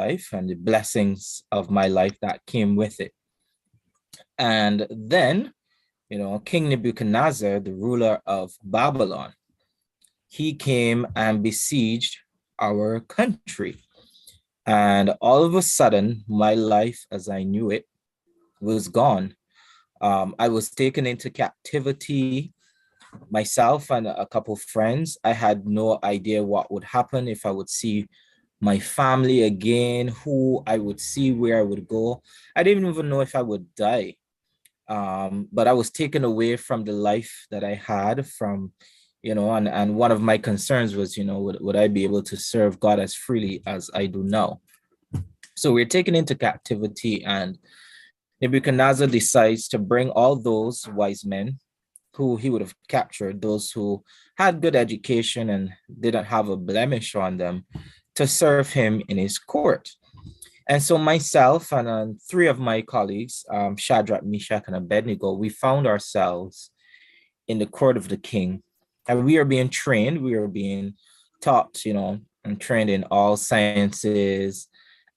life and the blessings of my life that came with it. And then, King Nebuchadnezzar, the ruler of Babylon, he came and besieged our country. And all of a sudden, my life as I knew it was gone. I was taken into captivity, myself and a couple of friends. I had no idea what would happen, if I would see my family again, who I would see, where I would go. I didn't even know if I would die. But I was taken away from the life that I had from, and one of my concerns was, would I be able to serve God as freely as I do now? So we're taken into captivity, and Nebuchadnezzar decides to bring all those wise men who he would have captured, those who had good education and didn't have a blemish on them, to serve him in his court. And so myself and three of my colleagues, Shadrach, Meshach, and Abednego, we found ourselves in the court of the king. And we are being trained, we are being taught, and trained in all sciences.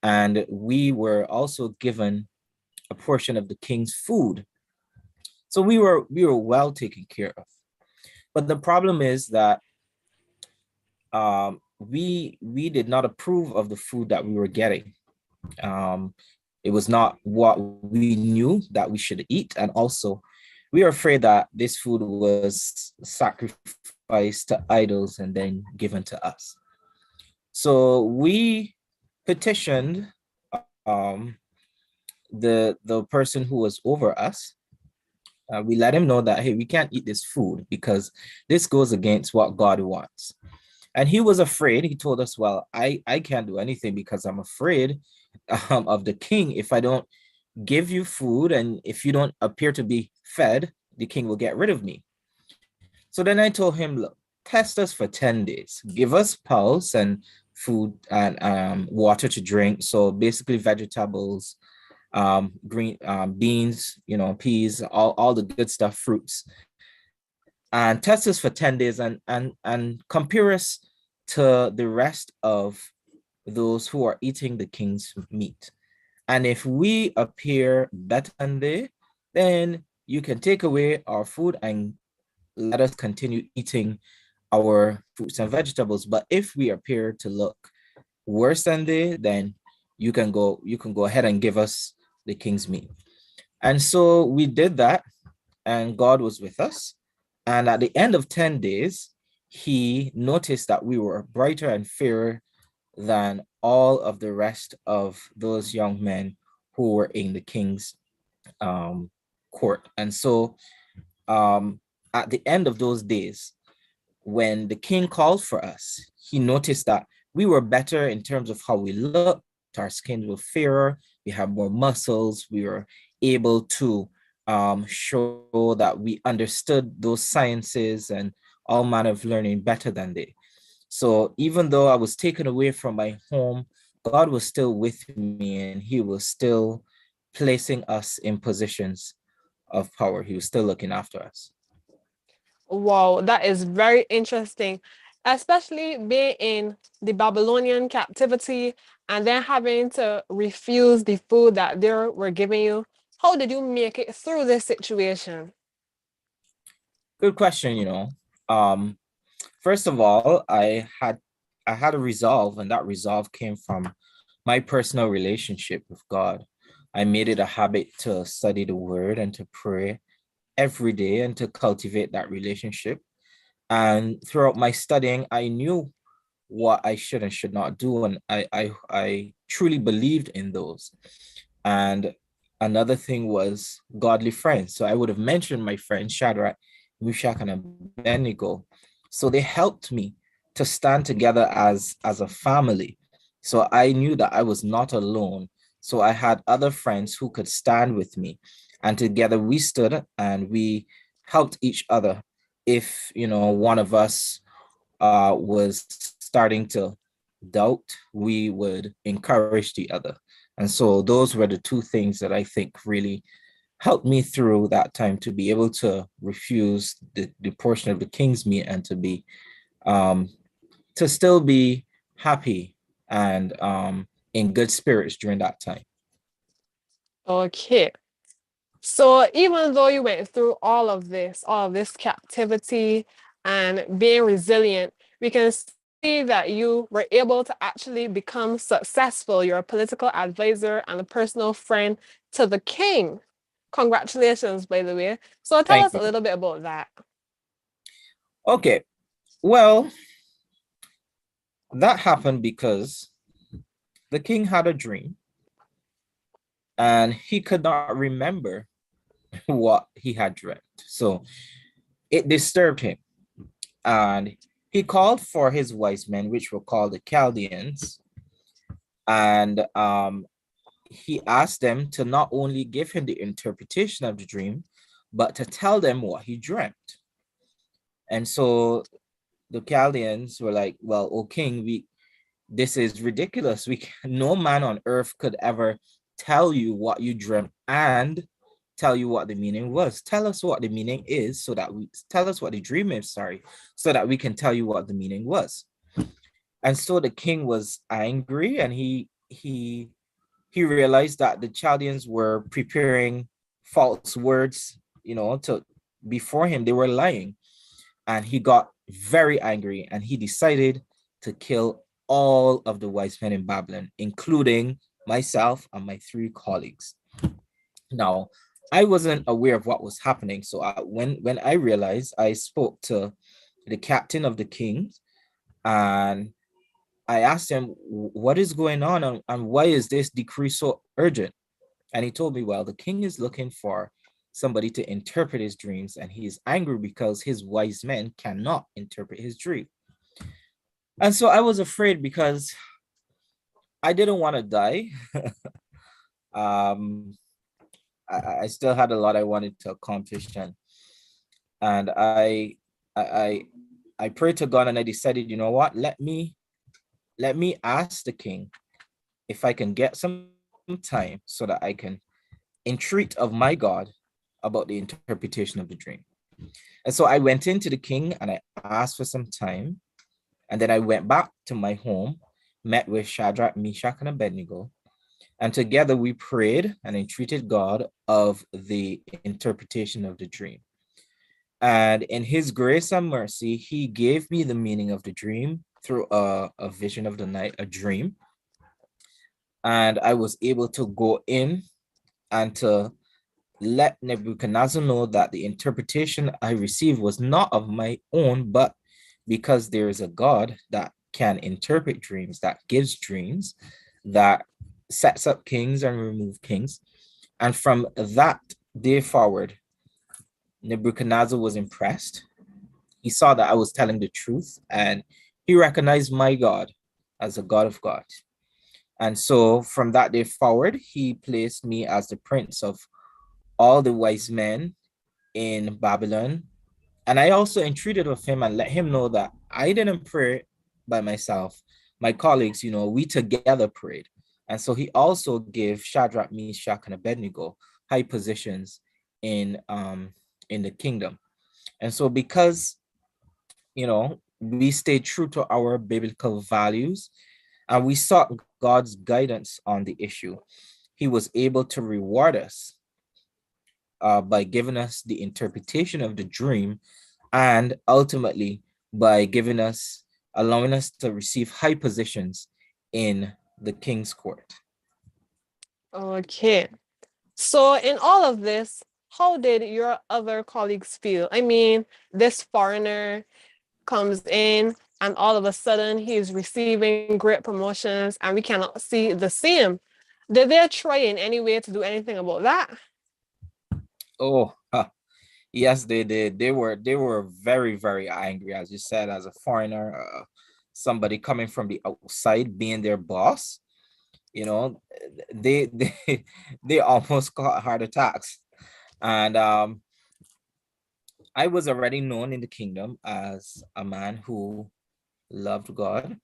And we were also given a portion of the king's food. So we were well taken care of. But the problem is that we did not approve of the food that we were getting. It was not what we knew that we should eat. And also, we were afraid that this food was sacrificed to idols and then given to us. So we petitioned the person who was over us. We let him know that, hey, we can't eat this food because this goes against what God wants. And he was afraid. He told us, well, I can't do anything because I'm afraid of the king. If I don't give you food and if you don't appear to be fed, the king will get rid of me. So then I told him, look, test us for 10 days. Give us pulse and food and water to drink. So basically vegetables, green beans, peas, all the good stuff, fruits. And test us for 10 days and compare us to the rest of those who are eating the king's meat. And if we appear better than they, then you can take away our food and let us continue eating our fruits and vegetables. But if we appear to look worse than they, then you can go ahead and give us the king's meat. And so we did that, and God was with us. And at the end of 10 days, he noticed that we were brighter and fairer than all of the rest of those young men who were in the king's court. And so at the end of those days, when the king called for us, he noticed that we were better in terms of how we looked. Our skins were fairer, we had more muscles, we were able to show that we understood those sciences and all manner of learning better than they. So even though I was taken away from my home, God was still with me, and he was still placing us in positions of power. He was still looking after us. Wow, that is very interesting, especially being in the Babylonian captivity and then having to refuse the food that they were giving you. How did you make it through this situation? Good question. Um, First of all, I had a resolve, and that resolve came from my personal relationship with God. I made it a habit to study the word and to pray every day and to cultivate that relationship. And throughout my studying, I knew what I should and should not do. And I truly believed in those. And another thing was godly friends. So I would have mentioned my friends, Shadrach, Meshach, and Abednego. So they helped me to stand together as a family. So I knew that I was not alone. So I had other friends who could stand with me. And together we stood and we helped each other. If, one of us was starting to doubt, we would encourage the other. And so those were the two things that I think really helped me through that time, to be able to refuse the portion of the king's meat and to be to still be happy and in good spirits during that time. Okay. So even though you went through all of this captivity and being resilient, we can see that you were able to actually become successful. You're a political advisor and a personal friend to the king. Congratulations, by the way. So tell Thank us a you. little bit about that. Okay. Well, that happened because the king had a dream and he could not remember what he had dreamt. So it disturbed him. And he called for his wise men, which were called the Chaldeans, and he asked them to not only give him the interpretation of the dream, but to tell them what he dreamt. And so the Chaldeans were like, "Well, O king, this is ridiculous. No man on earth could ever tell you what you dreamt and tell you what the meaning was. Tell us what the meaning is so that we tell us what the dream is, sorry, so that we can tell you what the meaning was." And so the king was angry, and he realized that the Chaldeans were preparing false words, to before him. They were lying. And he got very angry, and he decided to kill all of the wise men in Babylon, including myself and my three colleagues. Now, I wasn't aware of what was happening. So when I realized, I spoke to the captain of the kings, and I asked him, what is going on, and why is this decree so urgent? And he told me, well, the king is looking for somebody to interpret his dreams, and he is angry because his wise men cannot interpret his dream. And so I was afraid because I didn't want to die. um, I still had a lot I wanted to accomplish, and I I prayed to God, and I decided, you know what? Let me ask the king if I can get some time so that I can entreat of my God about the interpretation of the dream. And so I went into the king and I asked for some time. And then I went back to my home, met with Shadrach, Meshach, and Abednego. And together we prayed and entreated God of the interpretation of the dream. And in his grace and mercy, he gave me the meaning of the dream through a vision of the night, a dream. And I was able to go in and to let Nebuchadnezzar know that the interpretation I received was not of my own, but because there is a God that can interpret dreams, that gives dreams, that sets up kings and remove kings. And from that day forward, Nebuchadnezzar was impressed. He saw that I was telling the truth, and he recognized my God as a God of gods. And so from that day forward, he placed me as the prince of all the wise men in Babylon. And I also entreated with him and let him know that I didn't pray by myself. My colleagues, we together prayed. And so he also gave Shadrach, Meshach, and Abednego high positions in the kingdom. And so because we stayed true to our biblical values and we sought God's guidance on the issue, he was able to reward us by giving us the interpretation of the dream, and ultimately by allowing us to receive high positions in the king's court. Okay. So in all of this, how did your other colleagues feel? I mean, this foreigner comes in and all of a sudden he's receiving great promotions and we cannot see the same. Did they try in any way to do anything about that? Oh, yes, they did. They were very, very angry, as you said, as a foreigner, somebody coming from the outside being their boss. You know, they they almost got heart attacks. And I was already known in the kingdom as a man who loved God.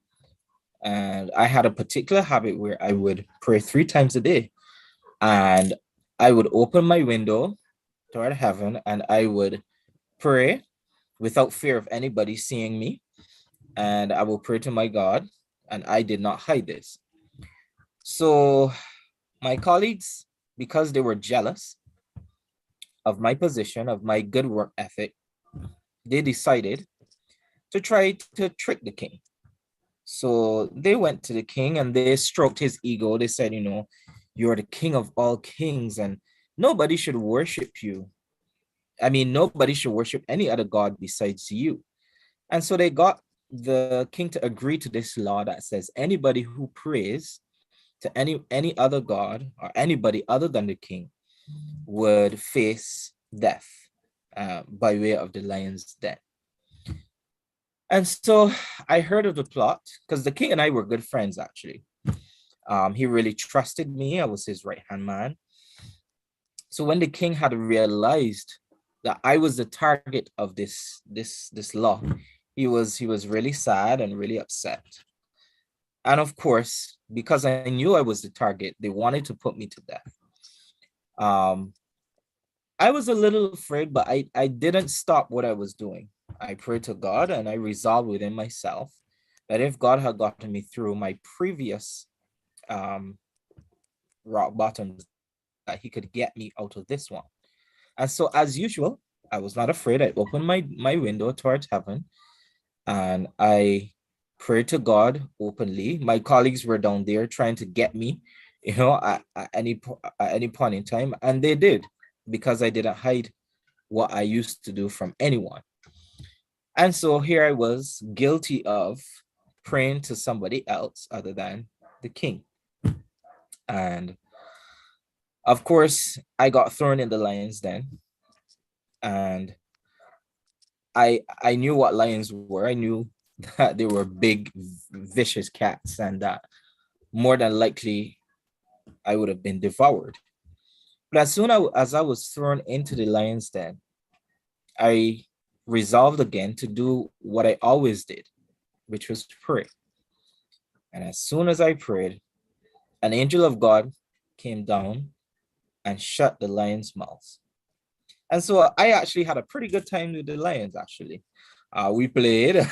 And I had a particular habit where I would pray 3 times a day. And I would open my window toward heaven and I would pray without fear of anybody seeing me. And I will pray to my God. And I did not hide this. So my colleagues, because they were jealous of my position, of my good work ethic, they decided to try to trick the king. So they went to the king and they stroked his ego. They said, you're the king of all kings and nobody should worship you. I mean, nobody should worship any other god besides you. And so they got the king to agree to this law that says anybody who prays to any other god or anybody other than the king would face death by way of the lion's den. And so I heard of the plot because the king and I were good friends actually. He really trusted me. I was his right hand man. So when the king had realized that I was the target of this law, he was really sad and really upset. And of course, because I knew I was the target, they wanted to put me to death. Um, I was a little afraid, but I didn't stop what I was doing. I prayed to God and I resolved within myself that if God had gotten me through my previous um, rock bottoms, that he could get me out of this one. And so, as usual, I was not afraid. I opened my window towards heaven and I prayed to God openly. My colleagues were down there trying to get me, at any point in time, and they did because I didn't hide what I used to do from anyone. And so here I was guilty of praying to somebody else other than the king. And of course, I got thrown in the lion's den. And I knew what lions were. I knew that they were big, vicious cats, and that more than likely I would have been devoured. But as I was thrown into the lion's den, I resolved again to do what I always did, which was to pray. And as soon as I prayed, an angel of God came down and shut the lion's mouth. And so I actually had a pretty good time with the lions, actually. We played,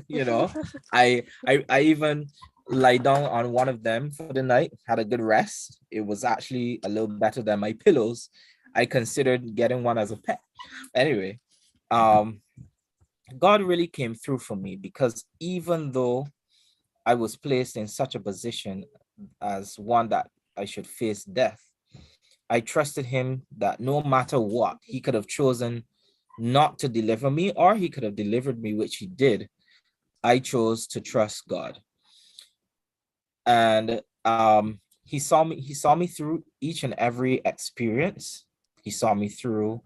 you know, I even lie down on one of them for the night, had a good rest. It was actually a little better than my pillows. I considered getting one as a pet. Anyway, um, God really came through for me because even though I was placed in such a position as one that I should face death, I trusted him that no matter what, he could have chosen not to deliver me or he could have delivered me, which he did. I chose to trust God. And he saw me through each and every experience. He saw me through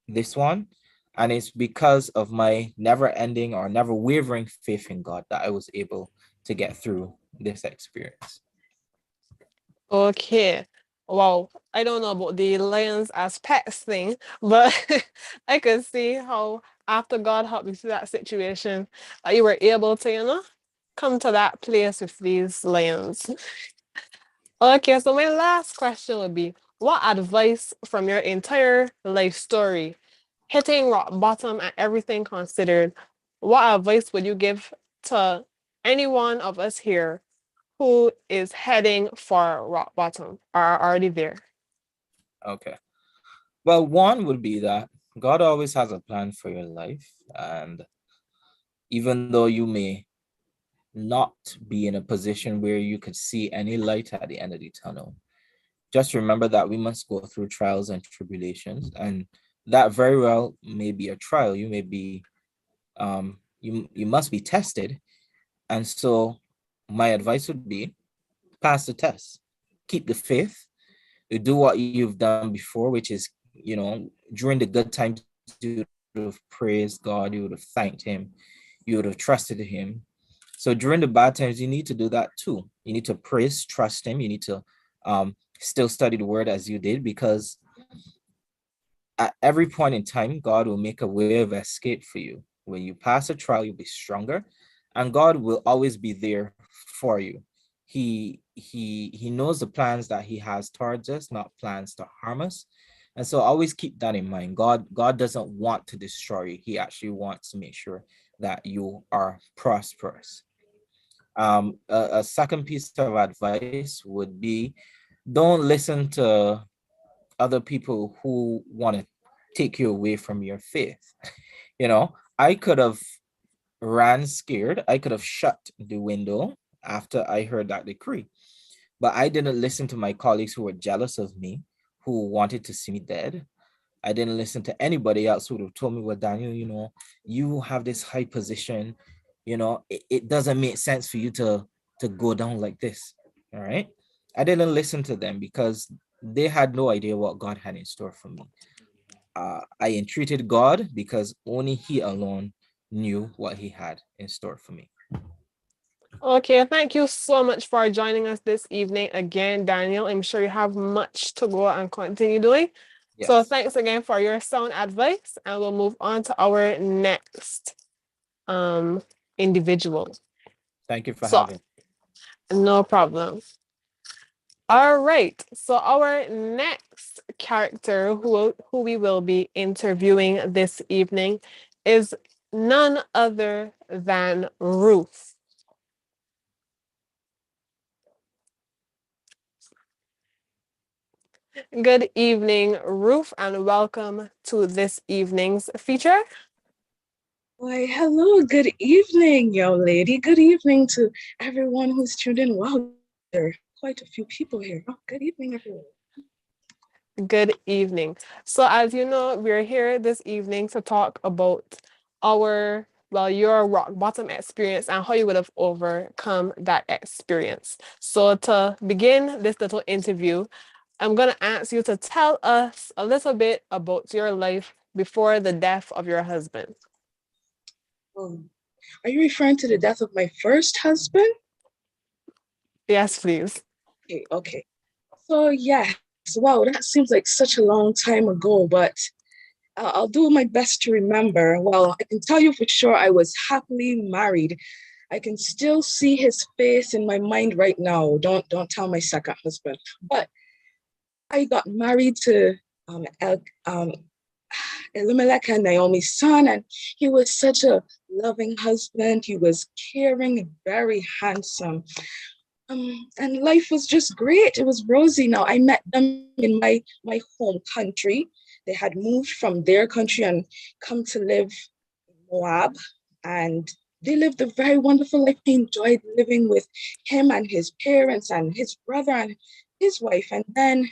this one. And it's because of my never ending or never wavering faith in God that I was able to get through this experience. Okay. Wow. I don't know about the lions as pets thing, but I could see how after God helped you through that situation, you were able to, come to that place with these lions. Okay, so my last question would be, what advice from your entire life story, hitting rock bottom and everything considered, what advice would you give to any one of us here who is heading for rock bottom or are already there? Okay. Well, one would be that God always has a plan for your life. And even though you may not be in a position where you could see any light at the end of the tunnel, just remember that we must go through trials and tribulations. And that very well may be a trial. You must be tested. And so my advice would be pass the test, keep the faith, you do what you've done before, which is, during the good times, you would have praised God, you would have thanked Him, you would have trusted Him. So during the bad times, you need to do that too. You need to praise, trust Him. You need to still study the Word as you did, because at every point in time, God will make a way of escape for you. When you pass a trial, you'll be stronger, and God will always be there for you. He knows the plans that He has towards us, not plans to harm us. And so always keep that in mind. God doesn't want to destroy you. He actually wants to make sure that you are prosperous. A second piece of advice would be don't listen to other people who want to take you away from your faith. I could have ran scared. I could have shut the window after I heard that decree. But I didn't listen to my colleagues who were jealous of me, who wanted to see me dead. I didn't listen to anybody else who would have told me, well, Daniel, you have this high position, it doesn't make sense for you to go down like this. All right. I didn't listen to them because they had no idea what God had in store for me. I entreated God because only He alone knew what He had in store for me. Okay, thank you so much for joining us this evening again, Daniel. I'm sure you have much to go and continue doing. So Yes. thanks again for your sound advice, and we'll move on to our next um individual. Thank you for So having me. no problem. All right. So our next character who we will be interviewing this evening is none other than Ruth. Good evening, Ruth, and welcome to this evening's feature. Why, hello, good evening, young lady. Good evening to everyone who's tuned in. Wow, there are quite a few people here. Oh, good evening, everyone. Good evening. So, as you know, we're here this evening to talk about your rock bottom experience and how you would have overcome that experience. So, to begin this little interview, I'm going to ask you to tell us a little bit about your life before the death of your husband. Are you referring to the death of my first husband? Yes, please. Okay. So, yes, wow, that seems like such a long time ago, but I'll do my best to remember. Well, I can tell you for sure I was happily married. I can still see his face in my mind right now. Don't tell my second husband. But I got married to Elimelech and Naomi's son, and he was such a loving husband. He was caring and very handsome. And life was just great. It was rosy. Now I met them in my home country. They had moved from their country and come to live in Moab, and they lived a very wonderful life. I enjoyed living with him and his parents and his brother and his wife. And then,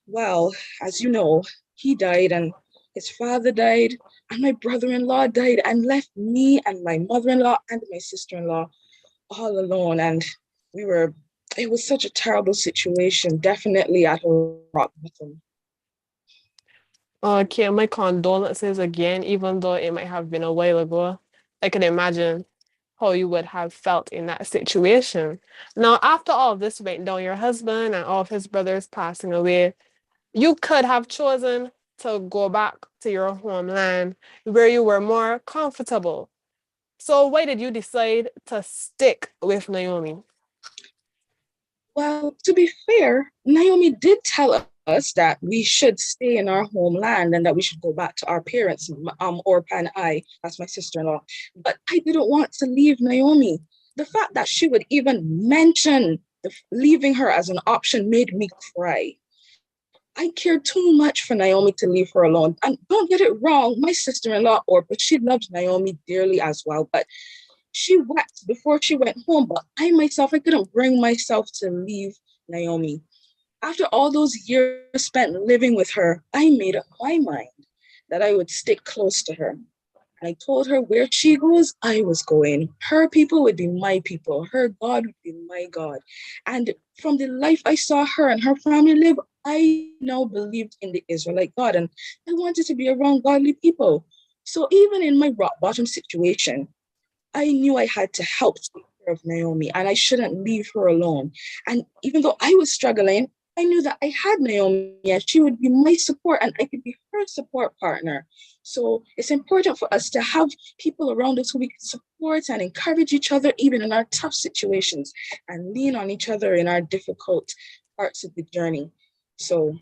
well, as you know, he died and his father died and my brother-in-law died and left me and my mother-in-law and my sister-in-law all alone. And we were, it was such a terrible situation, definitely at a rock bottom. Okay, my condolences again, even though it might have been a while ago. I can imagine how you would have felt in that situation. Now, after all this went down, your husband and all of his brothers passing away, you could have chosen to go back to your homeland where you were more comfortable. So, why did you decide to stick with Naomi? Well, to be fair, Naomi did tell us that we should stay in our homeland and that we should go back to our parents, Orpah and I, that's my sister-in-law. But I didn't want to leave Naomi. The fact that she would even mention leaving her as an option made me cry. I cared too much for Naomi to leave her alone. And don't get it wrong, my sister-in-law, Orpah, she loved Naomi dearly as well. But she wept before she went home. But I myself, I couldn't bring myself to leave Naomi. After all those years spent living with her, I made up my mind that I would stick close to her. And I told her where she goes, I was going. Her people would be my people. Her God would be my God. And from the life I saw her and her family live, I now believed in the Israelite God. And I wanted to be around godly people. So even in my rock bottom situation, I knew I had to help take care of Naomi and I shouldn't leave her alone. And even though I was struggling, I knew that I had Naomi and she would be my support and I could be her support partner. So it's important for us to have people around us who we can support and encourage each other, even in our tough situations, and lean on each other in our difficult parts of the journey. So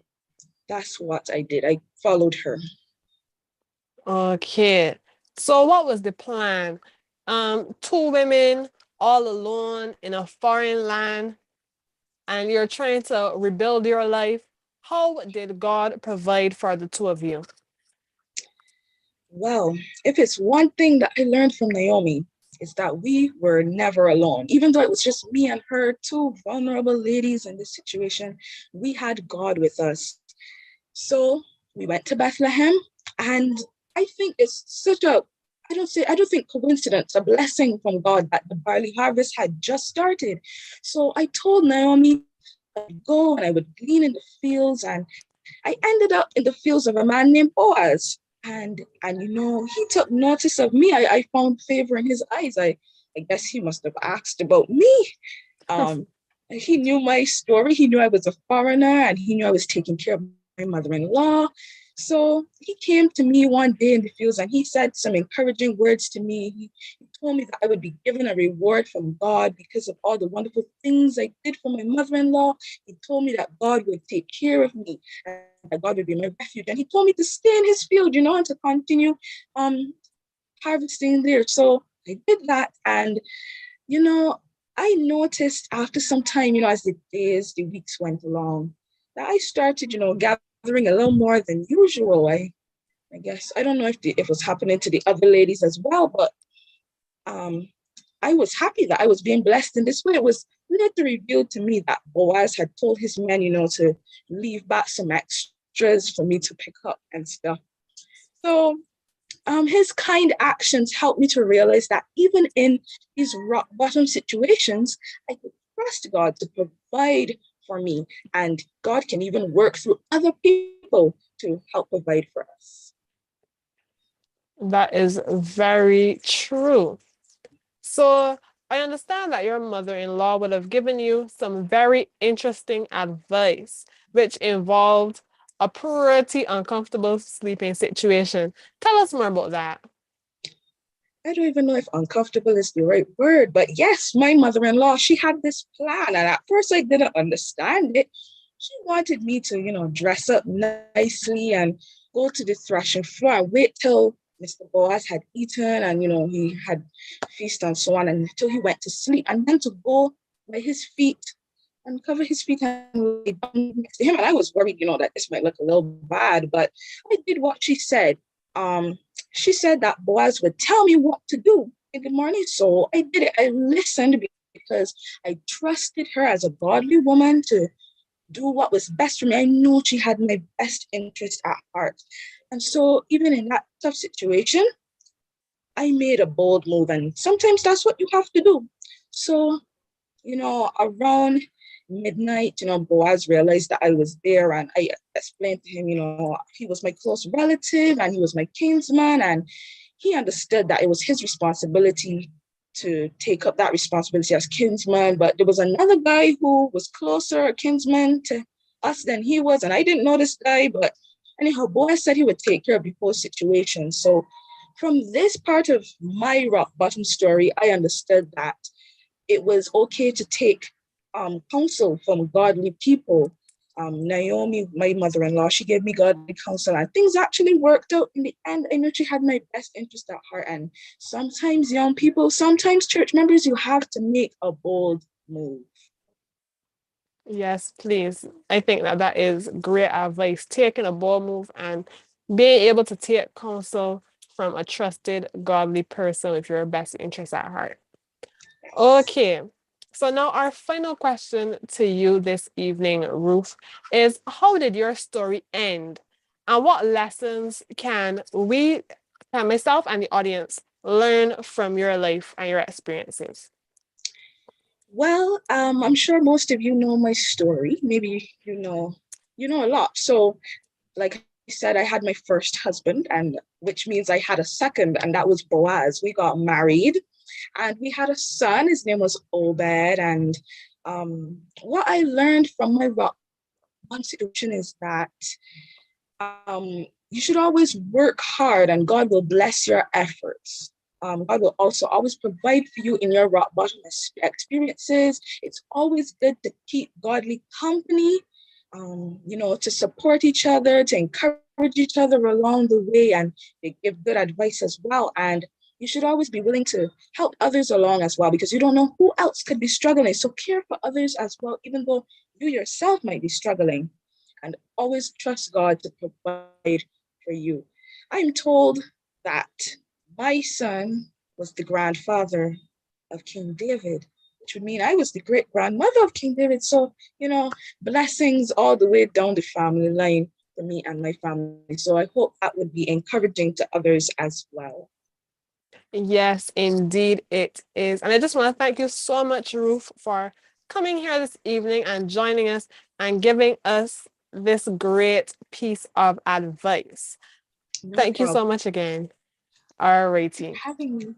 that's what I did. I followed her. Okay. So what was the plan? Two women all alone in a foreign land and you're trying to rebuild your life. How did God provide for the two of you? Well, if it's one thing that I learned from Naomi, is that we were never alone. Even though it was just me and her, two vulnerable ladies in this situation, we had God with us. So we went to Bethlehem, and I think it's such a I don't think coincidence, a blessing from God that the barley harvest had just started. So I told Naomi I'd go and I would glean in the fields, and I ended up in the fields of a man named Boaz. And he took notice of me. I found favor in his eyes. I guess he must have asked about me. Um, he knew my story. He knew I was a foreigner, and he knew I was taking care of my mother-in-law. So he came to me one day in the fields and he said some encouraging words to me. He told me that I would be given a reward from God because of all the wonderful things I did for my mother-in-law. He told me that God would take care of me and that God would be my refuge. And he told me to stay in his field, and to continue harvesting there. So I did that. And, I noticed after some time, as the weeks went along, that I started, gathering a little more than usual. I guess I don't know if it was happening to the other ladies as well, but I was happy that I was being blessed in this way. It was later revealed to me that Boaz had told his men, to leave back some extras for me to pick up and stuff. So his kind actions helped me to realize that even in these rock bottom situations, I could trust God to provide for me, and God can even work through other people to help provide for us. That is very true. So I understand that your mother-in-law would have given you some very interesting advice, which involved a pretty uncomfortable sleeping situation. Tell us more about that. I don't even know if uncomfortable is the right word, but yes, my mother-in-law, she had this plan. And at first I didn't understand it. She wanted me to, dress up nicely and go to the threshing floor and wait till Mr. Boaz had eaten and, he had feast and so on, and until he went to sleep, and then to go by his feet and cover his feet and lay down next to him. And I was worried, that this might look a little bad, but I did what she said. She said that Boaz would tell me what to do in the morning. So I did it. I listened because I trusted her as a godly woman to do what was best for me. I knew she had my best interest at heart. And so even in that tough situation, I made a bold move. And sometimes that's what you have to do. So, around midnight, Boaz realized that I was there, and I explained to him, he was my close relative and he was my kinsman, and he understood that it was his responsibility to take up that responsibility as kinsman. But there was another guy who was closer, a kinsman to us than he was, and I didn't know this guy, but anyhow, Boaz said he would take care of the whole situation. So from this part of my rock bottom story, I understood that it was okay to take counsel from godly people. Naomi, my mother-in-law, she gave me godly counsel, and things actually worked out in the end. I knew she had my best interest at heart. And sometimes young people, sometimes church members, you have to make a bold move. Yes, please. I think that is great advice. Taking a bold move and being able to take counsel from a trusted, godly person with your best interest at heart. Okay. So now our final question to you this evening, Ruth, is how did your story end? And what lessons can myself and the audience, learn from your life and your experiences? Well, I'm sure most of you know my story. Maybe you know a lot. So, like I said, I had my first husband, and which means I had a second, and that was Boaz. We got married, and we had a son. His name was Obed. And what I learned from my rock one situation is that you should always work hard, and God will bless your efforts. God will also always provide for you in your rock bottom experiences. It's always good to keep godly company, to support each other, to encourage each other along the way, and they give good advice as well. And you should always be willing to help others along as well, because you don't know who else could be struggling. So care for others as well, even though you yourself might be struggling. And always trust God to provide for you. I'm told that my son was the grandfather of King David, which would mean I was the great grandmother of King David. So, blessings all the way down the family line for me and my family. So I hope that would be encouraging to others as well. Yes, indeed it is. And I just want to thank you so much, Ruth, for coming here this evening and joining us and giving us this great piece of advice. No Thank you problem. so much again. All righty. Having me.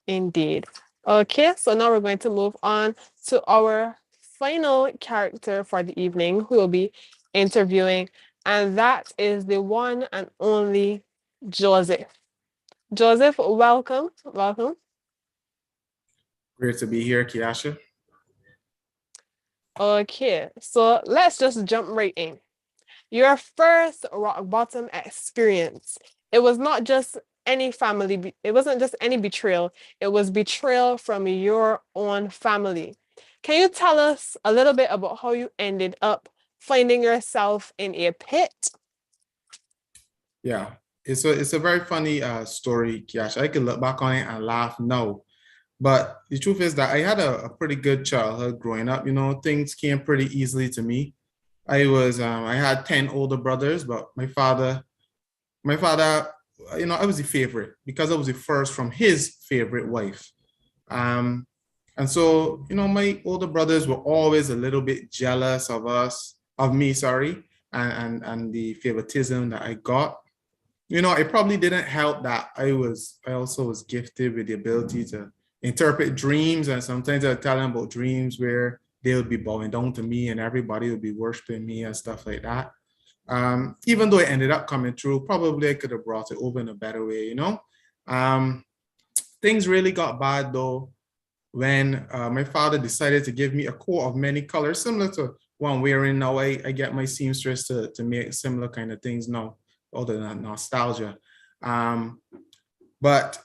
Indeed. Okay, so now we're going to move on to our final character for the evening who will be interviewing, and that is the one and only Joseph. Joseph, welcome. Welcome. Great to be here, Kiasha. Okay, so let's just jump right in. Your first rock bottom experience. It was not just any family, it wasn't just any betrayal, it was betrayal from your own family. Can you tell us a little bit about how you ended up finding yourself in a pit? Yeah, it's a very funny story, Kiasha. I can look back on it and laugh now. But the truth is that I had a pretty good childhood growing up. Things came pretty easily to me. I had 10 older brothers, but my father, I was the favorite because I was the first from his favorite wife. Um, and so, my older brothers were always a little bit jealous of me, sorry, and the favoritism that I got. It probably didn't help that I also was gifted with the ability to interpret dreams. And sometimes I would tell them about dreams where they would be bowing down to me and everybody would be worshiping me and stuff like that. Even though it ended up coming true, probably I could have brought it over in a better way. Things really got bad though when my father decided to give me a coat of many colors, similar to what I'm wearing now. I get my seamstress to make similar kind of things now, other than nostalgia. But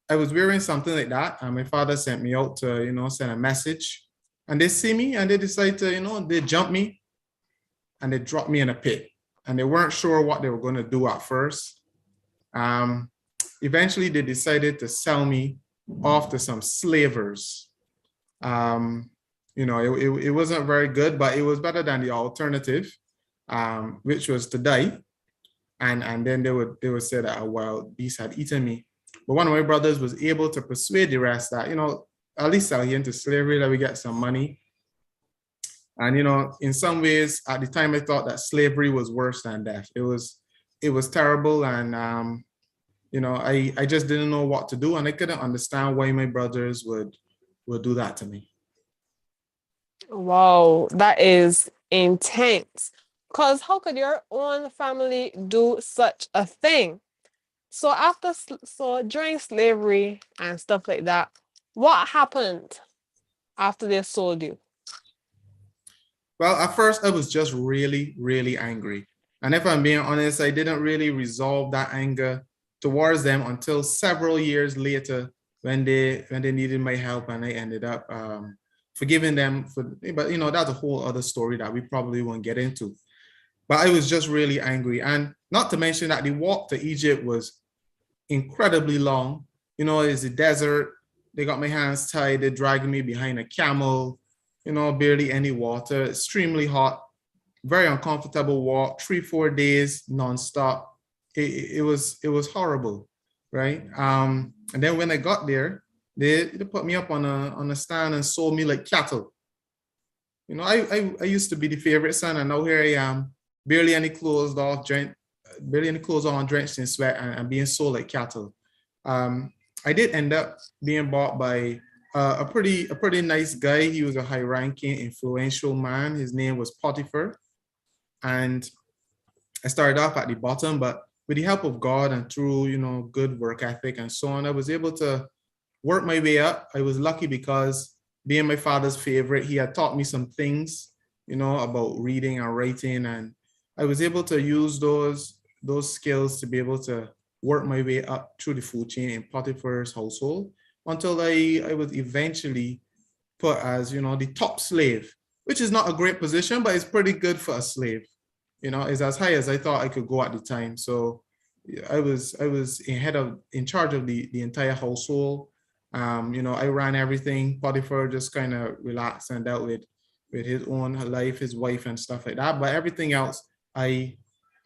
I was wearing something like that, and my father sent me out to, send a message. And they see me and they decide to, they jump me and they drop me in a pit. And they weren't sure what they were going to do at first. Eventually, they decided to sell me off to some slavers. It wasn't very good, but it was better than the alternative, which was to die. And then they would say that a wild beast had eaten me. But one of my brothers was able to persuade the rest that, at least sell you into slavery, that we get some money. And, in some ways, at the time, I thought that slavery was worse than death. It was terrible. And, I just didn't know what to do. And I couldn't understand why my brothers would do that to me. Wow, that is intense. Because how could your own family do such a thing? So during slavery and stuff like that, what happened after they sold you? Well, at first I was just really, really angry. And if I'm being honest, I didn't really resolve that anger towards them until several years later when they needed my help, and I ended up forgiving them but that's a whole other story that we probably won't get into. But I was just really angry. And not to mention that the walk to Egypt was incredibly long. It's a desert. They got my hands tied. They dragged me behind a camel, barely any water, extremely hot, very uncomfortable walk, 3-4 days nonstop. It was horrible, right? And then when I got there, they put me up on a stand and sold me like cattle. I used to be the favorite son, and now here I am, barely any clothes on, drenched in sweat, and being sold like cattle. I did end up being bought by a pretty nice guy. He was a high-ranking, influential man. His name was Potiphar. And I started off at the bottom, but with the help of God and through, good work ethic and so on, I was able to work my way up. I was lucky because being my father's favorite, he had taught me some things, about reading and writing. And I was able to use those skills to be able to work my way up through the food chain in Potiphar's household until I was eventually put as, the top slave, which is not a great position, but it's pretty good for a slave. It's as high as I thought I could go at the time. So I was in charge of the entire household. I ran everything. Potiphar just kind of relaxed and dealt with his own life, his wife and stuff like that. But everything else I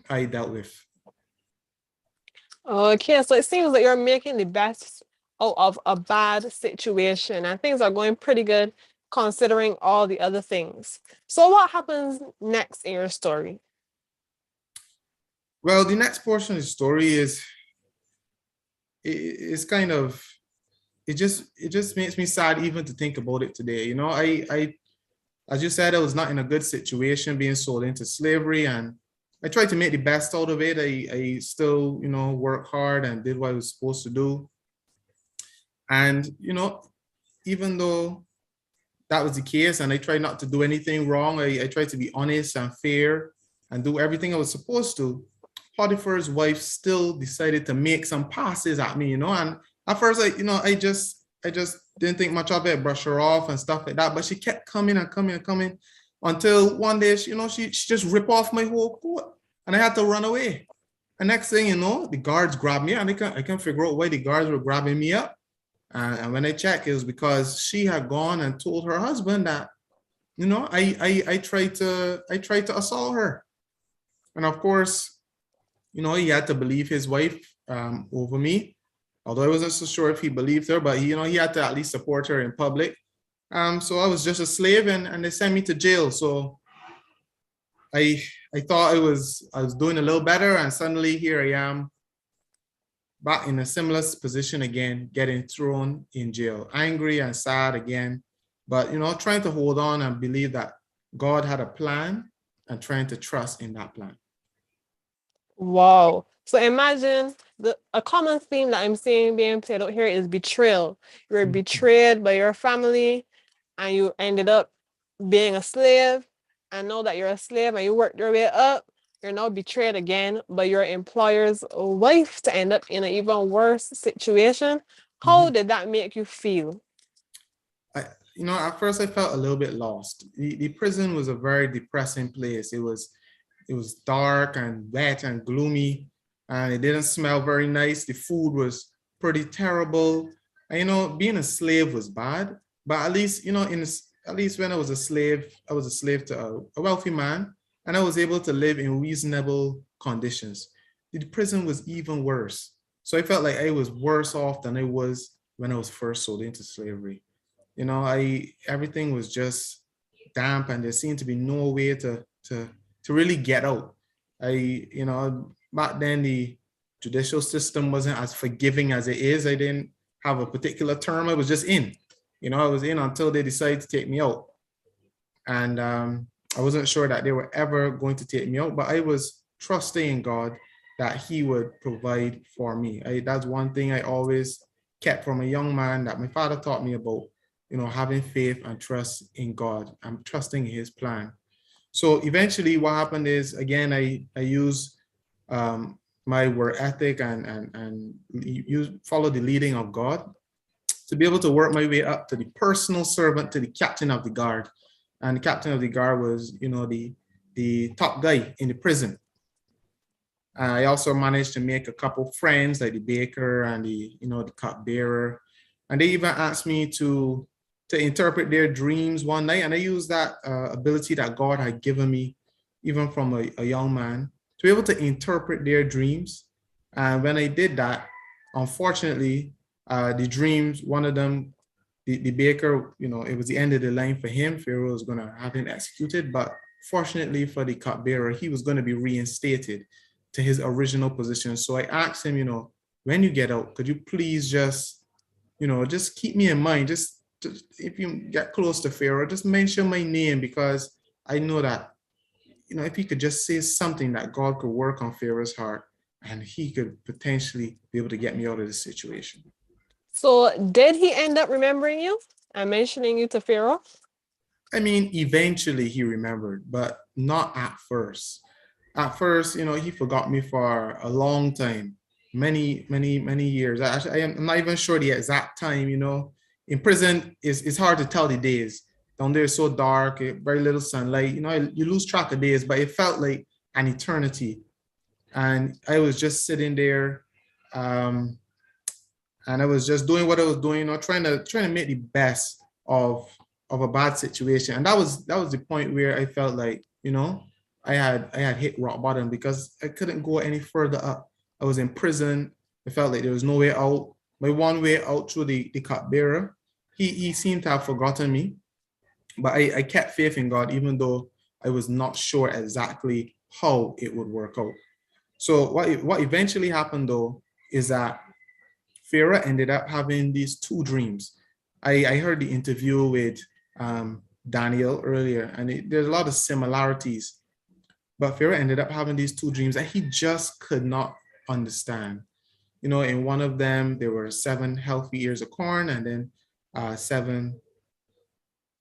dealt with. Okay, so it seems that you're making the best out of a bad situation and things are going pretty good considering all the other things. So what happens next in your story? Well, the next portion of the story is kind of, it just makes me sad even to think about it today. I as you said, I was not in a good situation being sold into slavery, and I tried to make the best out of it. I still, worked hard and did what I was supposed to do. And, even though that was the case and I tried not to do anything wrong, I tried to be honest and fair and do everything I was supposed to. Potiphar's wife still decided to make some passes at me, and at first, I just didn't think much of it, brush her off and stuff like that. But she kept coming and coming and coming until one day, she just ripped off my whole coat and I had to run away. And next thing you know, the guards grabbed me and I can't figure out why the guards were grabbing me up. And when I checked, it was because she had gone and told her husband that, I tried to assault her. And of course, he had to believe his wife over me. Although I wasn't so sure if he believed her, but he had to at least support her in public. So I was just a slave, and they sent me to jail. So I thought I was doing a little better, and suddenly here I am, back in a similar position again, getting thrown in jail, angry and sad again, but trying to hold on and believe that God had a plan and trying to trust in that plan. Wow. So imagine a common theme that I'm seeing being played out here is betrayal. You were betrayed by your family and you ended up being a slave. And now that you're a slave and you worked your way up, you're now betrayed again by your employer's wife to end up in an even worse situation. How did that make you feel? At first I felt a little bit lost. The prison was a very depressing place. It was dark and wet and gloomy, and it didn't smell very nice. The food was pretty terrible. And, being a slave was bad, but at least, at least when I was a slave to a wealthy man, and I was able to live in reasonable conditions. The prison was even worse. So I felt like I was worse off than I was when I was first sold into slavery. Everything was just damp, and there seemed to be no way to really get out. Back then the judicial system wasn't as forgiving as it is. I didn't have a particular term. I was just in. I was in until they decided to take me out. And I wasn't sure that they were ever going to take me out, but I was trusting in God that He would provide for me. That's one thing I always kept from a young man that my father taught me about, having faith and trust in God and trusting in His plan. So eventually what happened is, again, I use my work ethic and follow the leading of God to be able to work my way up to the personal servant to the captain of the guard. And the captain of the guard was, the top guy in the prison. I also managed to make a couple friends like the baker and the cupbearer. And they even asked me to interpret their dreams one night. And I used that ability that God had given me, even from a young man, to be able to interpret their dreams. And when I did that, unfortunately, the dreams, one of them, the baker, it was the end of the line for him. Pharaoh was going to have him executed. But fortunately for the cupbearer, he was going to be reinstated to his original position. So I asked him, when you get out, could you please just keep me in mind, just if you get close to Pharaoh, just mention my name, because I know that, if he could just say something, that God could work on Pharaoh's heart and he could potentially be able to get me out of this situation. So did he end up remembering you and mentioning you to Pharaoh? Eventually he remembered, but not at first. At first, he forgot me for a long time. many years. I'm not even sure the exact time, you know. In prison, it's hard to tell the days. Down there is so dark, very little sunlight, you know, you lose track of days, but it felt like an eternity. And I was just sitting there, and I was just doing what I was doing, you know, trying to make the best of a bad situation. And that was the point where I felt like, you know, I had hit rock bottom because I couldn't go any further up. I was in prison. I felt like there was no way out. My one way out through the cupbearer, he seemed to have forgotten me. But I kept faith in God, even though I was not sure exactly how it would work out. So what eventually happened though is that Pharaoh ended up having these two dreams. I heard the interview with Daniel earlier, and there's a lot of similarities. But Pharaoh ended up having these two dreams that he just could not understand. You know, in one of them, there were 7 healthy ears of corn, and then 7,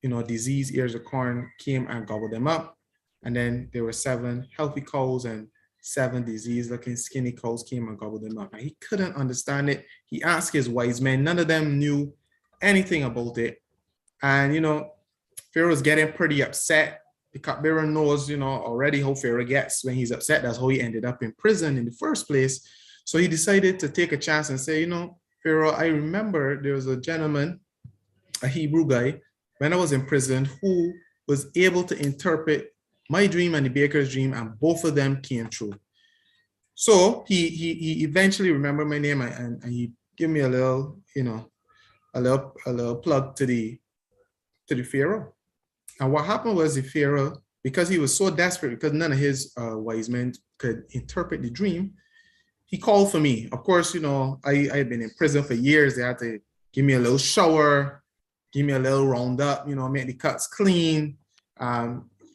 you know, diseased ears of corn came and gobbled them up. And then there were 7 healthy cows, and 7 diseased-looking skinny cows came and gobbled them up. And he couldn't understand it. He asked his wise men. None of them knew anything about it. And, you know, Pharaoh was getting pretty upset. The cupbearer knows, you know, already how Pharaoh gets when he's upset. That's how he ended up in prison in the first place. So he decided to take a chance and say, you know, Pharaoh, I remember there was a gentleman, a Hebrew guy, when I was in prison, who was able to interpret my dream and the baker's dream, and both of them came true. So he eventually remembered my name, and he gave me a little, you know, a little plug to the Pharaoh. And what happened was the Pharaoh, because he was so desperate, because none of his wise men could interpret the dream, he called for me. Of course, you know, I had been in prison for years. They had to give me a little shower, give me a little roundup, you know, make the cuts clean,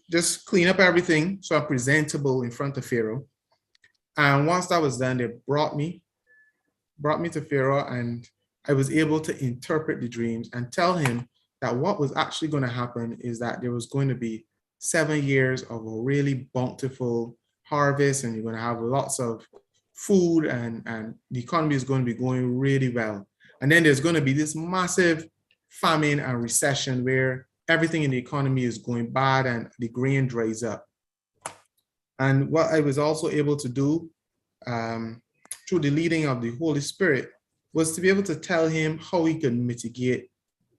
just clean up everything so I'm presentable in front of Pharaoh. And once that was done, they brought me to Pharaoh, and I was able to interpret the dreams and tell him that what was actually going to happen is that there was going to be 7 years of a really bountiful harvest, and you're going to have lots of food, and the economy is going to be going really well. And then there's going to be this massive famine and recession where everything in the economy is going bad and the grain dries up. And what I was also able to do through the leading of the Holy Spirit was to be able to tell him how he could mitigate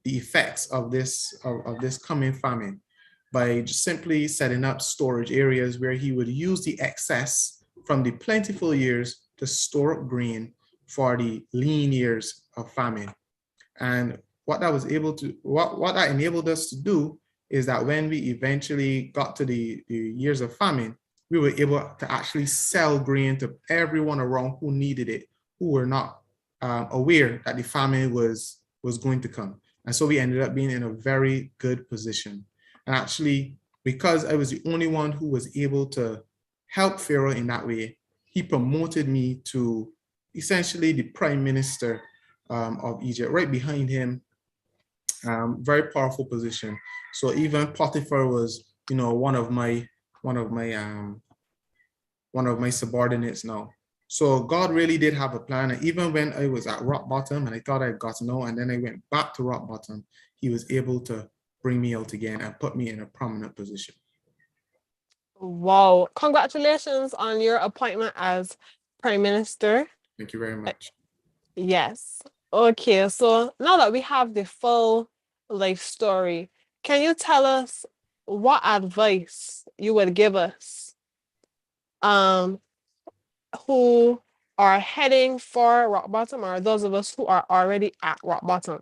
the effects of this coming famine by just simply setting up storage areas where he would use the excess from the plentiful years to store up grain for the lean years of famine. And what that enabled us to do is that when we eventually got to the years of famine, we were able to actually sell grain to everyone around who needed it, who were not aware that the famine was going to come. And so we ended up being in a very good position. And actually, because I was the only one who was able to help Pharaoh in that way, he promoted me to essentially the prime minister of Egypt. Right behind him, very powerful position. So even Potiphar was, you know, one of my subordinates now. So God really did have a plan. And even when I was at rock bottom and I thought I'd gotten out, and then I went back to rock bottom, he was able to bring me out again and put me in a prominent position. Wow. Congratulations on your appointment as Prime Minister. Thank you very much. Yes. Okay, so now that we have the full life story, can you tell us what advice you would give us who are heading for rock bottom, or those of us who are already at rock bottom?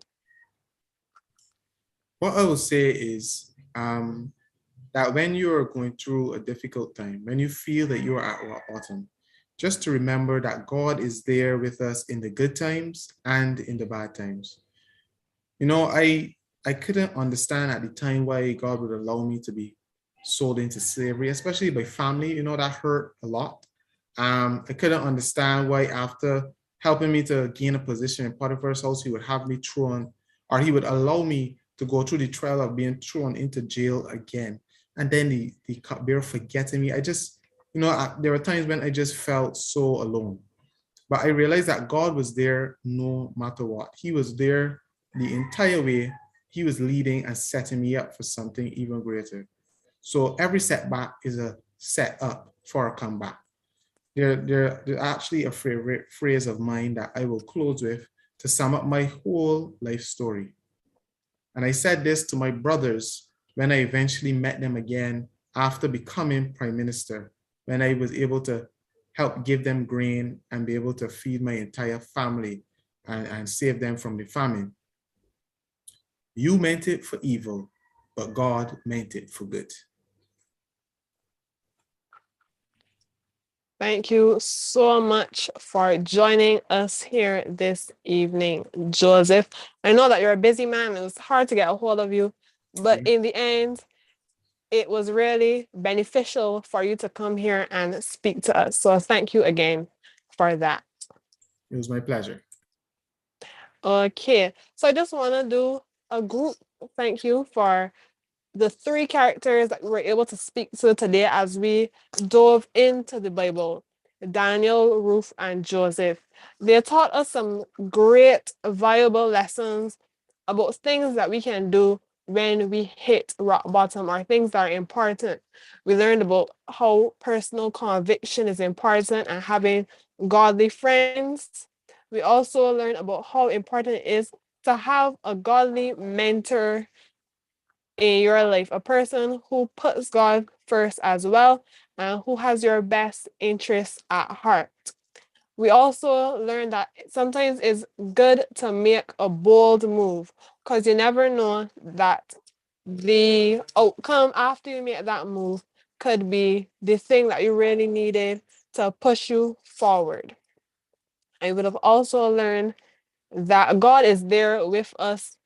What I would say is that when you are going through a difficult time, when you feel that you are at rock bottom, just to remember that God is there with us in the good times and in the bad times. You know, I couldn't understand at the time why God would allow me to be sold into slavery, especially by family. You know, that hurt a lot. I couldn't understand why after helping me to gain a position in Potiphar's house, he would have me thrown, or he would allow me to go through the trial of being thrown into jail again. And then the cupbearer forgetting me. I just, you know, there were times when I just felt so alone. But I realized that God was there no matter what. He was there the entire way. He was leading and setting me up for something even greater. So every setback is a set up for a comeback. There's actually a favorite phrase of mine that I will close with to sum up my whole life story. And I said this to my brothers when I eventually met them again after becoming prime minister, when I was able to help give them grain and be able to feed my entire family and save them from the famine. You meant it for evil, but God meant it for good. Thank you so much for joining us here this evening, Joseph. I know that you're a busy man. It was hard to get a hold of you, but in the end, it was really beneficial for you to come here and speak to us. So thank you again for that. It was my pleasure. Okay, so I just want to do a group thank you for the three characters that we were able to speak to today as we dove into the Bible: Daniel, Ruth, and Joseph. They taught us some great, valuable lessons about things that we can do when we hit rock bottom, or things that are important. We learned about how personal conviction is important and having godly friends. We also learned about how important it is to have a godly mentor in your life, a person who puts God first as well and who has your best interests at heart. We also learned that sometimes it's good to make a bold move because you never know that the outcome after you make that move could be the thing that you really needed to push you forward. I would have also learned that God is there with us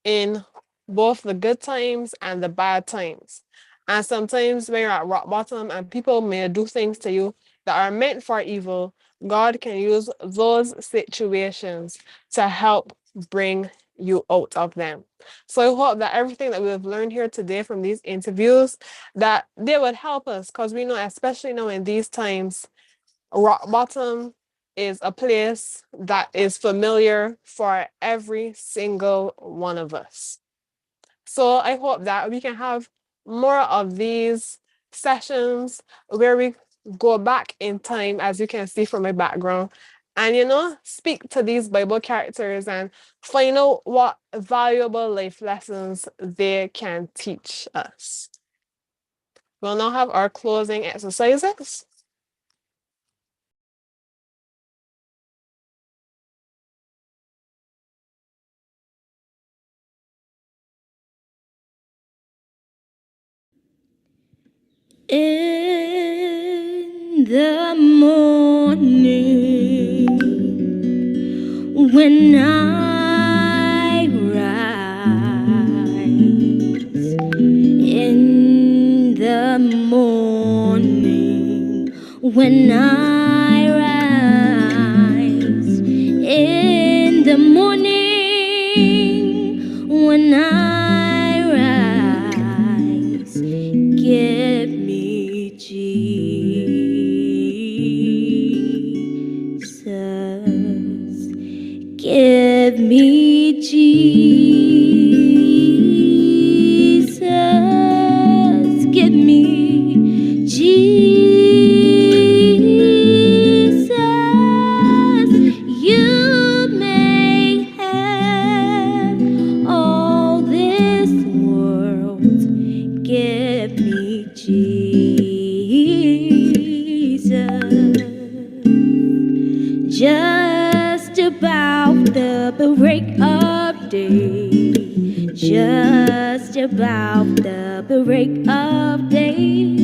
in both the good times and the bad times. And sometimes when you're at rock bottom and people may do things to you that are meant for evil, God can use those situations to help bring you out of them. So I hope that everything that we've learned here today from these interviews, that they would help us, because we know, especially now in these times, rock bottom is a place that is familiar for every single one of us. So I hope that we can have more of these sessions where we go back in time, as you can see from my background, and speak to these Bible characters and find out what valuable life lessons they can teach us. We'll now have our closing exercises. In the morning, when I rise, in the morning, when I rise, in the morning, when I rise, give me Jesus, give me Jesus, give me Jesus. You may have all this world, give me Jesus. Just about the break of day, just about the break of day,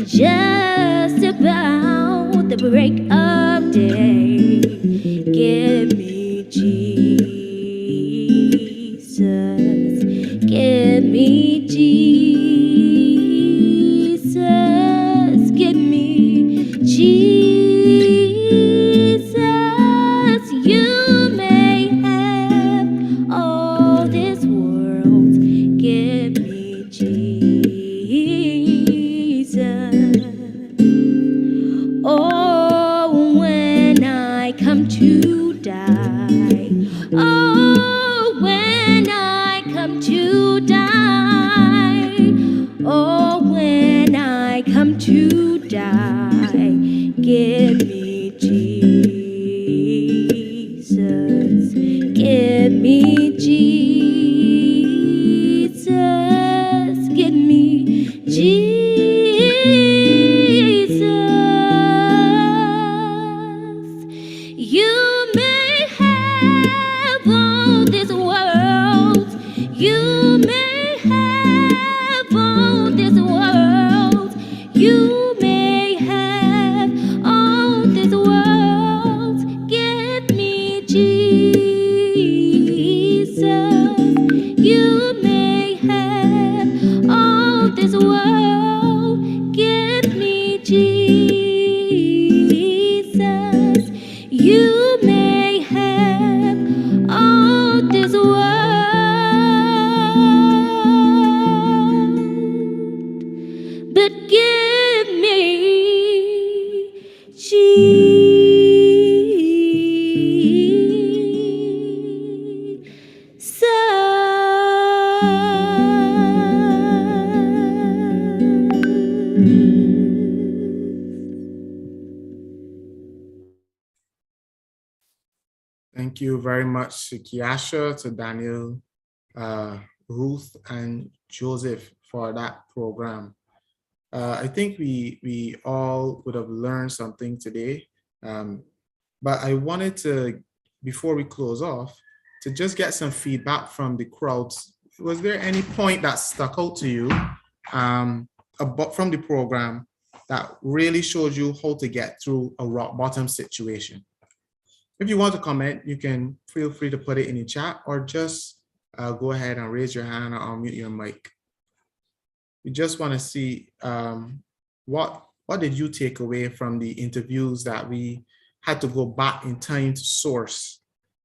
just about the break of day, give me Jesus, give me Jesus, give me Jesus. You may have all this world, give me to die. Give me Jesus. Give me Jesus. Give me Jesus. You may have all this world. You may have all this world. You may have all this world. Give me Jesus. You may have all this world. Give me Jesus. You may have all this world, but give me Thank you very much to Kiasha, to Daniel, Ruth, and Joseph for that program. I think we all would have learned something today, but I wanted to, before we close off, to just get some feedback from the crowds. Was there any point that stuck out to you about from the program that really showed you how to get through a rock bottom situation? If you want to comment, you can feel free to put it in the chat or just go ahead and raise your hand or unmute your mic. We just want to see what did you take away from the interviews that we had to go back in time to source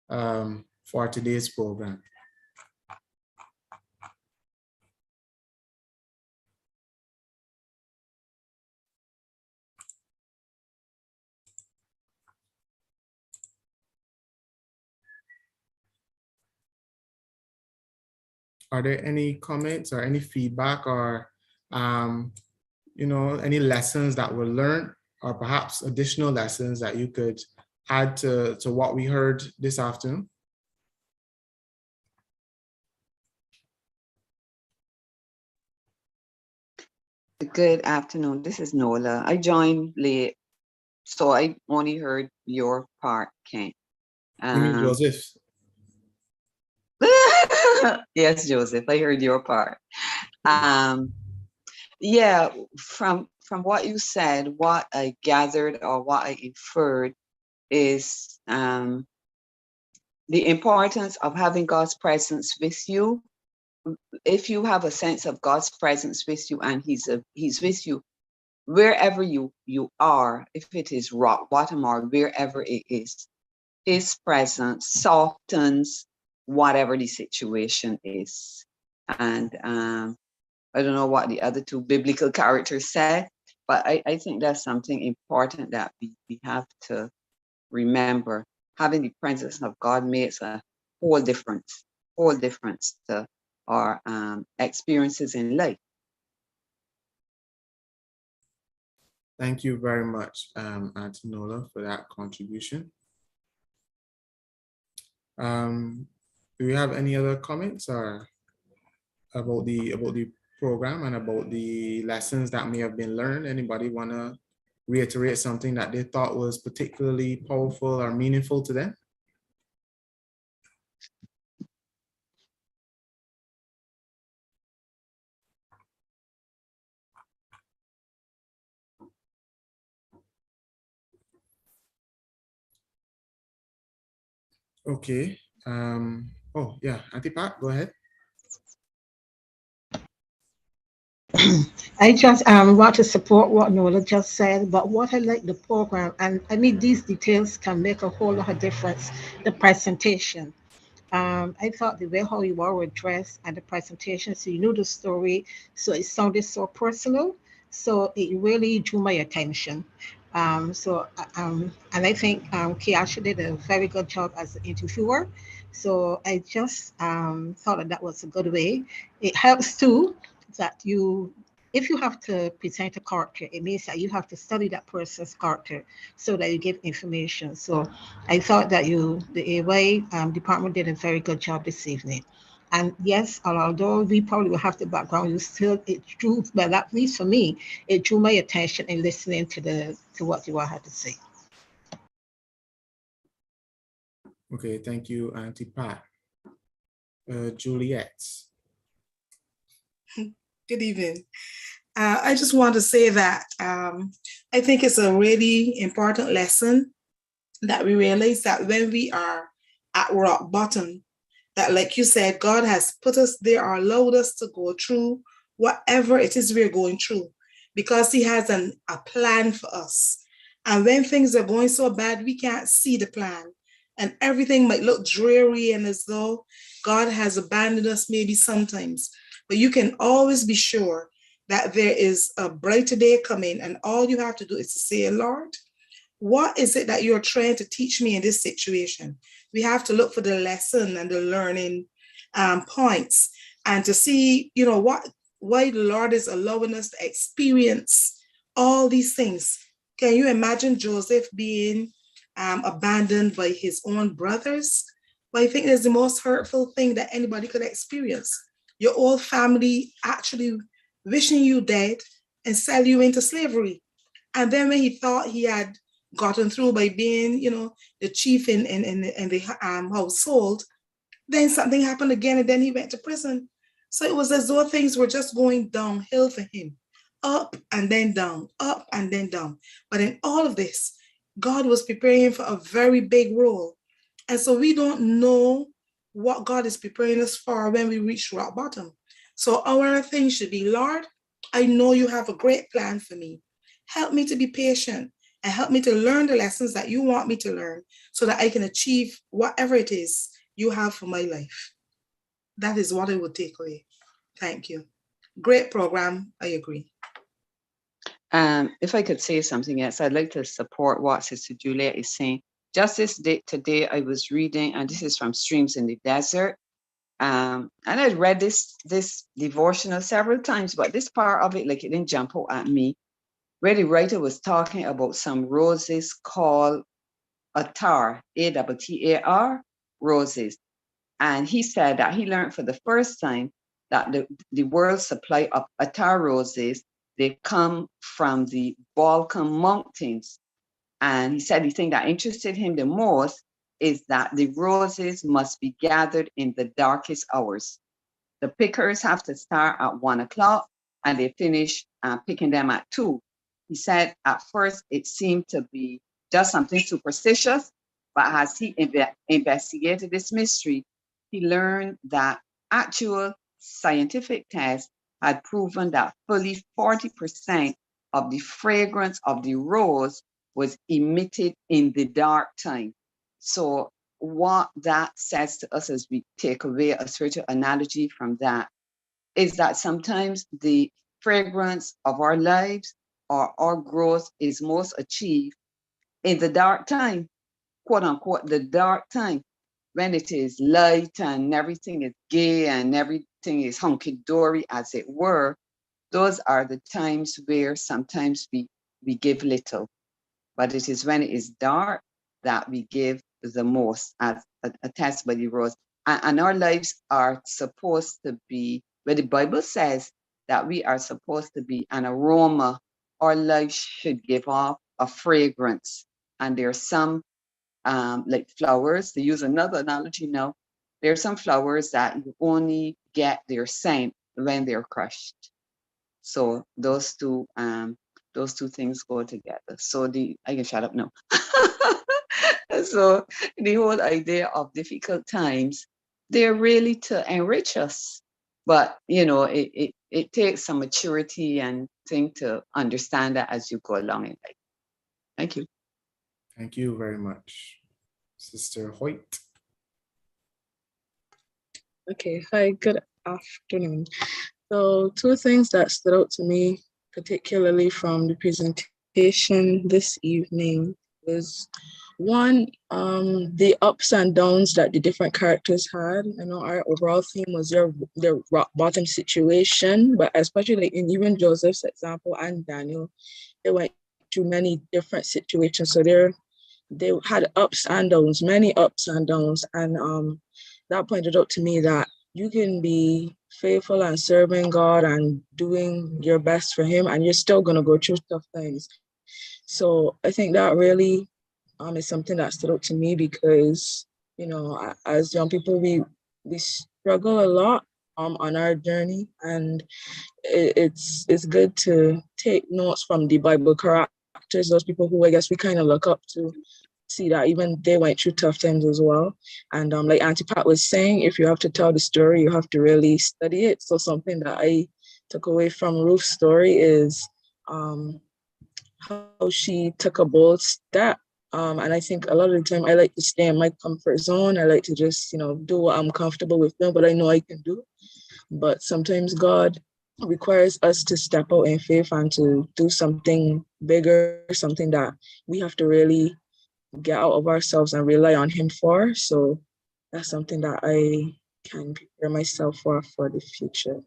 for today's program. Are there any comments or any feedback or, any lessons that were learned or perhaps additional lessons that you could add to what we heard this afternoon? Good afternoon. This is Nola. I joined late, so I only heard your part, Ken. You mean Joseph? Yes, Joseph, I heard your part. Yeah, from what you said, what I gathered or what I inferred is the importance of having God's presence with you. If you have a sense of God's presence with you and He's with you wherever you are, if it is rock bottom or wherever it is, His presence softens whatever the situation is. And I don't know what the other two biblical characters said, but I think that's something important that we have to remember. Having the presence of God makes a whole difference to our experiences in life. Thank you very much, Auntie Nola, for that contribution. Do you have any other comments or about the program and about the lessons that may have been learned? Anybody want to reiterate something that they thought was particularly powerful or meaningful to them? Okay. Oh yeah, Auntie Pat, go ahead. I just want to support what Nola just said, but what I like the program, and I mean these details can make a whole lot of difference. The presentation. I thought the way how you were dressed and the presentation, so you knew the story, so it sounded so personal, so it really drew my attention. And I think Kiasha did a very good job as an interviewer. So I just thought that was a good way. It helps too that you if you have to present a character, it means that you have to study that person's character so that you give information. So I thought that the AY department did a very good job this evening. And yes, although we probably will have the background, it drew, well, at least for me, it drew my attention in listening to what you all had to say. Okay, thank you, Auntie Pat. Juliet. Good evening. I just want to say that I think it's a really important lesson that we realize that when we are at rock bottom, that like you said, God has put us there or allowed us to go through whatever it is we're going through because he has a plan for us. And when things are going so bad, we can't see the plan. And everything might look dreary and as though God has abandoned us maybe sometimes. But you can always be sure that there is a brighter day coming, and all you have to do is to say, Lord, what is it that you're trying to teach me in this situation? We have to look for the lesson and the learning points and to see, why the Lord is allowing us to experience all these things. Can you imagine Joseph being abandoned by his own brothers? Well, I think it's the most hurtful thing that anybody could experience. Your whole family actually wishing you dead and sell you into slavery. And then when he thought he had gotten through by being, the chief in the household, then something happened again and then he went to prison. So it was as though things were just going downhill for him, up and then down, up and then down. But in all of this, God was preparing him for a very big role. And so we don't know what God is preparing us for when we reach rock bottom. So our thing should be, Lord, I know you have a great plan for me. Help me to be patient and help me to learn the lessons that you want me to learn so that I can achieve whatever it is you have for my life. That is what I would take away. Thank you. Great program. I agree. If I could say something else, I'd like to support what Sister Juliet is saying. Just today, I was reading, and this is from Streams in the Desert. And I'd read this devotional several times, but this part of it, like, it didn't jump out at me. Where the writer was talking about some roses called attar, A-T-T-A-R, roses. And he said that he learned for the first time that the world's supply of attar roses, they come from the Balkan Mountains. And he said the thing that interested him the most is that the roses must be gathered in the darkest hours. The pickers have to start at 1 o'clock and they finish picking them at 2. He said at first it seemed to be just something superstitious, but as he investigated this mystery, he learned that actual scientific tests had proven that fully 40% of the fragrance of the rose was emitted in the dark time. So what that says to us as we take away a spiritual analogy from that is that sometimes the fragrance of our lives or our growth is most achieved in the dark time, quote unquote, the dark time, when it is light and everything is gay and everything is hunky-dory, as it were. Those are the times where sometimes we give little. But it is when it is dark that we give the most, as attested by the rose. And our lives are supposed to be, where the Bible says that we are supposed to be an aroma. Our lives should give off a fragrance. And there's some, like flowers, to use another analogy now, there's some flowers that you only get their scent when they're crushed. So those two things go together. So I can shut up now. So the whole idea of difficult times, they're really to enrich us. But it takes some maturity and thing to understand that as you go along in life. Thank you. Thank you very much, Sister Hoyt. Okay, hi, good afternoon. So 2 things that stood out to me, particularly from the presentation this evening, was One, the ups and downs that the different characters had. I know our overall theme was their rock bottom situation, but especially in even Joseph's example and Daniel, they went through many different situations. So they had ups and downs, many ups and downs, and that pointed out to me that you can be faithful and serving God and doing your best for Him, and you're still gonna go through tough things. So I think that really is something that stood out to me because, you know, as young people, we struggle a lot on our journey, and it's good to take notes from the Bible characters, those people who I guess we kind of look up to, see that even they went through tough times as well. And like Auntie Pat was saying, if you have to tell the story, you have to really study it. So something that I took away from Ruth's story is how she took a bold step. And I think a lot of the time I like to stay in my comfort zone. I like to just, you know, do what I'm comfortable with now, but I know I can do. But sometimes God requires us to step out in faith and to do something bigger, something that we have to really get out of ourselves and rely on Him for. So that's something that I can prepare myself for the future.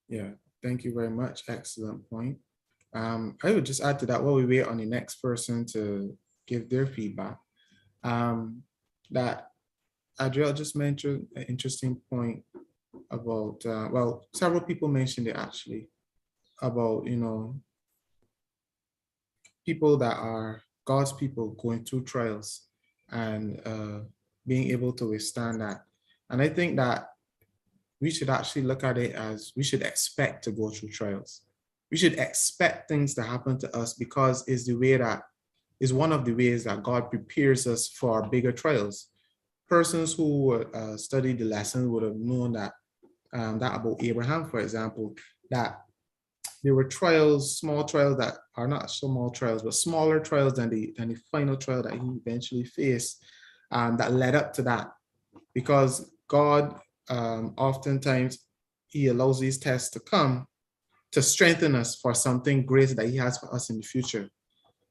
Yeah, thank you very much. Excellent point. I would just add to that while we wait on the next person to give their feedback, that Adriel just mentioned an interesting point about, well, several people mentioned it actually, about, you know, people that are God's people going through trials and being able to withstand that. And I think that we should actually look at it as we should expect to go through trials. We should expect things to happen to us because it's the way that is one of the ways that God prepares us for bigger trials. Persons who studied the lesson would have known that that about Abraham, for example, that there were trials, small trials that are not small trials, but smaller trials than the final trial that he eventually faced, that led up to that. Because God oftentimes He allows these tests to come to strengthen us for something greater that He has for us in the future.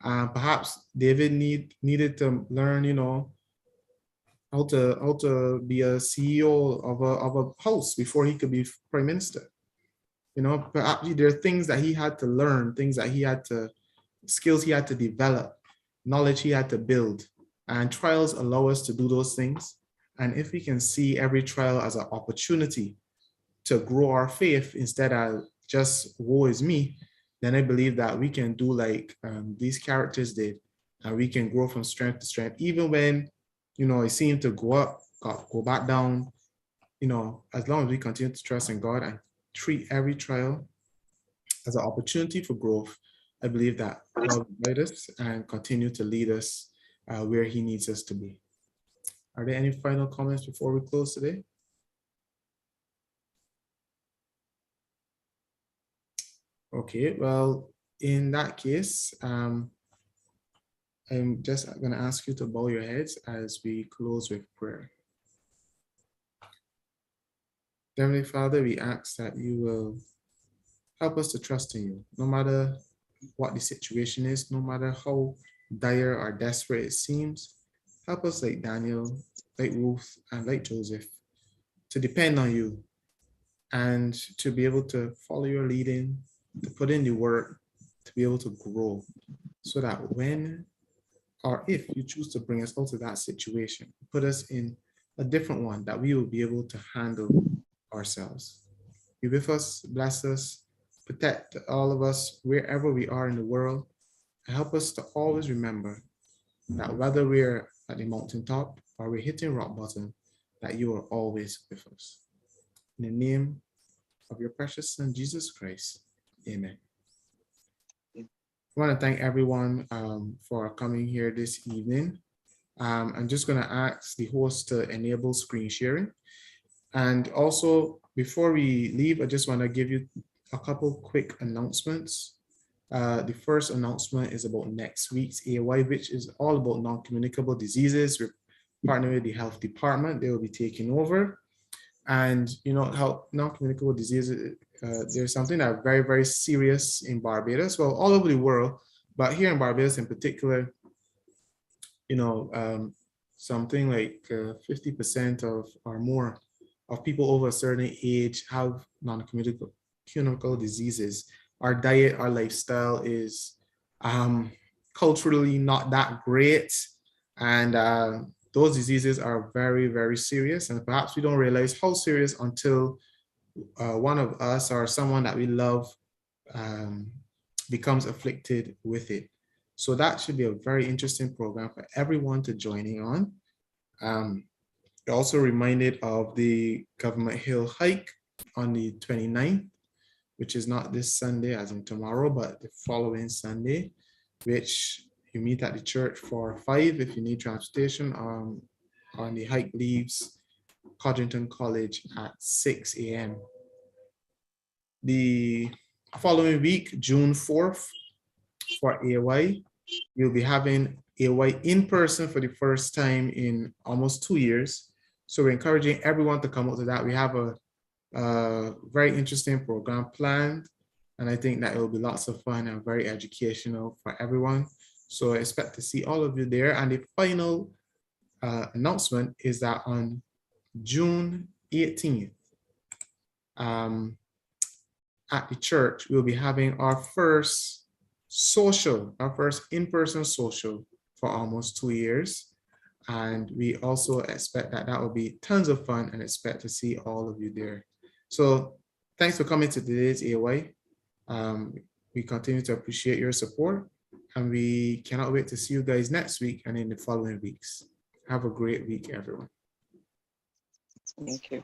Perhaps David needed to learn, you know, how to be a CEO of a house before he could be prime minister. You know, perhaps there are things that he had to learn, things that he had to, skills he had to develop, knowledge he had to build, and trials allow us to do those things. And if we can see every trial as an opportunity to grow our faith instead of just woe is me, then I believe that we can do like these characters did, and we can grow from strength to strength, even when, you know, it seemed to go up, go back down. You know, as long as we continue to trust in God and treat every trial as an opportunity for growth, I believe that God will guide us and continue to lead us where He needs us to be. Are there any final comments before we close today? Okay, well, in that case, I'm just going to ask you to bow your heads as we close with prayer. Heavenly Father, we ask that you will help us to trust in you, no matter what the situation is, no matter how dire or desperate it seems. Help us, like Daniel, like Ruth, and like Joseph, to depend on you and to be able to follow your leading, to put in the work, to be able to grow, so that when or if you choose to bring us out of that situation, put us in a different one that we will be able to handle ourselves. Be with us, bless us, protect all of us wherever we are in the world, and help us to always remember that whether we're at the mountaintop or we're hitting rock bottom, that you are always with us. In the name of your precious Son, Jesus Christ, amen. I want to thank everyone for coming here this evening. I'm just going to ask the host to enable screen sharing. And also, before we leave, I just want to give you a couple quick announcements. The first announcement is about next week's AY, which is all about non-communicable diseases. We're partnering with the health department. They will be taking over. And you know how non-communicable diseases, there's something that very, very serious in Barbados, well, all over the world, But here in Barbados in particular, you know, something like 50% of or more of people over a certain age have non-communicable diseases. Our diet, our lifestyle is culturally not that great. And those diseases are very, very serious. And perhaps we don't realize how serious until one of us or someone that we love becomes afflicted with it. So that should be a very interesting program for everyone to joining on. Also reminded of the Government Hill hike on the 29th, which is not this Sunday as in tomorrow, but the following Sunday, which you meet at the church for 5 if you need transportation. On the hike leaves Codrington College at 6 a.m. The following week, June 4th, for AY, you'll be having AY in person for the first time in almost 2 years. So we're encouraging everyone to come out to that. We have a very interesting program planned, and I think that it will be lots of fun and very educational for everyone. So I expect to see all of you there. And the final announcement is that on June 18th, at the church, we'll be having our first in-person social for almost 2 years. And we also expect that that will be tons of fun and expect to see all of you there. So thanks for coming to today's AY. We continue to appreciate your support, and we cannot wait to see you guys next week and in the following weeks. Have a great week, everyone. Thank you.